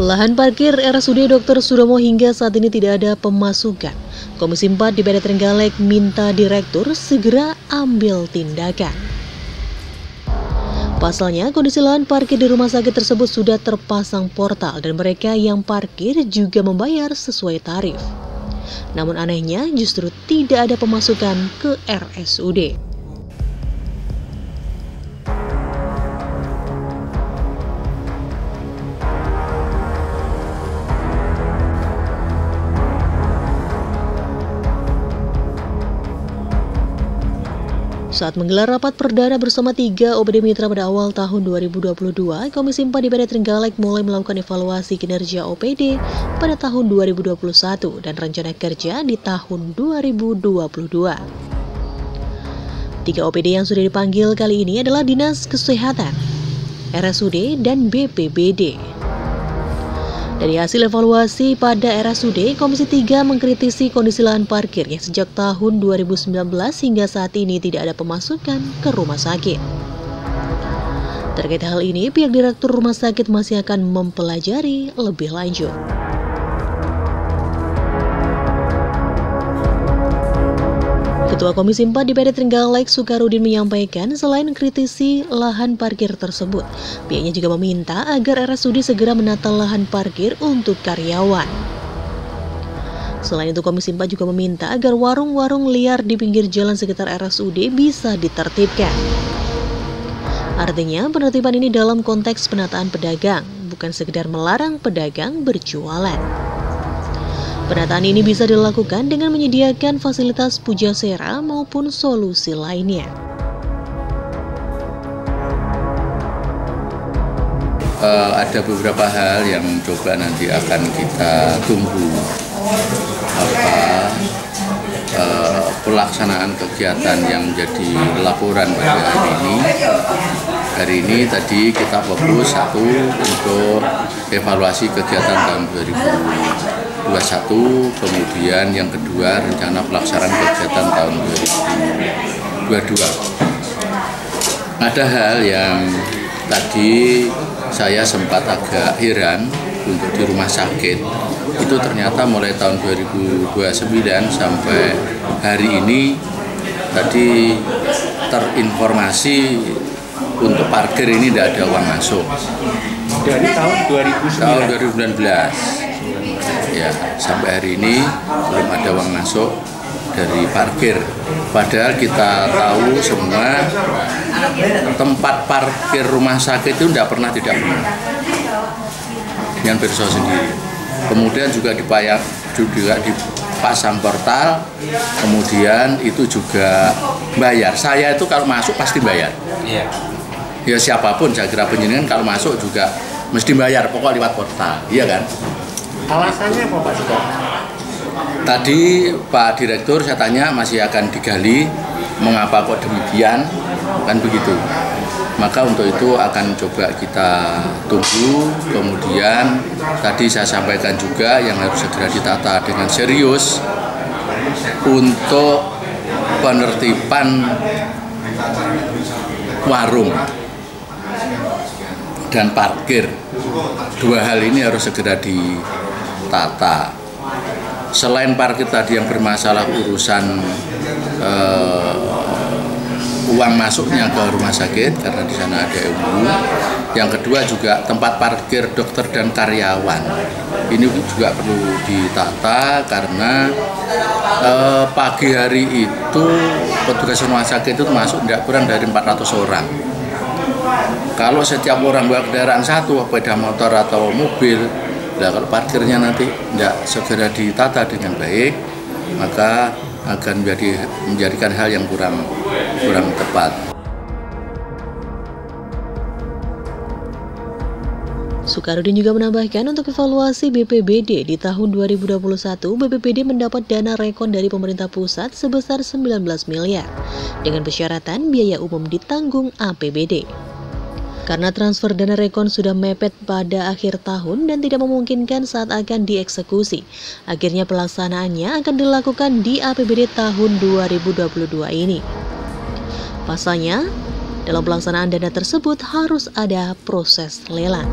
Lahan parkir RSUD Dr. Sudomo hingga saat ini tidak ada pemasukan. Komisi 4 DPRD Trenggalek minta direktur segera ambil tindakan. Pasalnya, kondisi lahan parkir di rumah sakit tersebut sudah terpasang portal dan mereka yang parkir juga membayar sesuai tarif. Namun anehnya justru tidak ada pemasukan ke RSUD. Saat menggelar rapat perdana bersama 3 OPD Mitra pada awal tahun 2022, Komisi 4 DPRD Trenggalek mulai melakukan evaluasi kinerja OPD pada tahun 2021 dan rencana kerja di tahun 2022. 3 OPD yang sudah dipanggil kali ini adalah Dinas Kesehatan, RSUD, dan BPBD. Dari hasil evaluasi pada RSUD, Komisi 3 mengkritisi kondisi lahan parkir yang sejak tahun 2019 hingga saat ini tidak ada pemasukan ke rumah sakit. Terkait hal ini, pihak direktur rumah sakit masih akan mempelajari lebih lanjut. Ketua Komisi 4 DPRD Trenggalek Sukarudin menyampaikan selain kritisi lahan parkir tersebut, pihaknya juga meminta agar RSUD segera menata lahan parkir untuk karyawan. Selain itu, Komisi 4 juga meminta agar warung-warung liar di pinggir jalan sekitar RSUD bisa ditertibkan. Artinya, penertiban ini dalam konteks penataan pedagang, bukan sekedar melarang pedagang berjualan. Penataan ini bisa dilakukan dengan menyediakan fasilitas pujasera maupun solusi lainnya. Ada beberapa hal yang coba nanti akan kita tunggu pelaksanaan kegiatan yang menjadi laporan pada hari ini. Hari ini tadi kita fokus satu untuk evaluasi kegiatan tahun 2021, kemudian yang kedua rencana pelaksanaan kegiatan tahun 2022. Ada hal yang tadi saya sempat agak heran untuk di rumah sakit, itu ternyata mulai tahun 2029 sampai hari ini tadi terinformasi untuk parkir ini tidak ada uang masuk. Dari tahun 2019? Tahun 2019. Ya, sampai hari ini belum ada uang masuk dari parkir. Padahal kita tahu semua tempat parkir rumah sakit itu tidak pernah dengan perso sendiri. Kemudian juga dipasang portal, kemudian itu juga bayar. Saya itu kalau masuk pasti bayar. Iya. Ya siapapun, saya kira penjenengan kalau masuk juga mesti bayar, pokok lewat portal, iya kan? Alasannya apa Pak Suka? Tadi Pak Direktur saya tanya masih akan digali mengapa kok demikian, kan begitu. Maka untuk itu akan coba kita tunggu. Kemudian tadi saya sampaikan juga yang harus segera ditata dengan serius untuk penertiban warung dan parkir. Dua hal ini harus segera ditata. Selain parkir tadi yang bermasalah urusan uang masuknya ke rumah sakit karena di sana ada EUU. Yang kedua juga tempat parkir dokter dan karyawan. Ini juga perlu ditata karena pagi hari itu petugas rumah sakit itu masuk tidak kurang dari 400 orang. Kalau setiap orang bawa kendaraan satu, sepeda motor atau mobil, nah kalau parkirnya nanti tidak segera ditata dengan baik, maka akan menjadikan hal yang kurang tepat. Sukarudin juga menambahkan untuk evaluasi BPBD di tahun 2021, BPBD mendapat dana rekon dari pemerintah pusat sebesar 19 miliar dengan persyaratan biaya umum ditanggung APBD. Karena transfer dana rekon sudah mepet pada akhir tahun dan tidak memungkinkan saat akan dieksekusi, akhirnya pelaksanaannya akan dilakukan di APBD tahun 2022 ini. Pasalnya, dalam pelaksanaan dana tersebut harus ada proses lelang.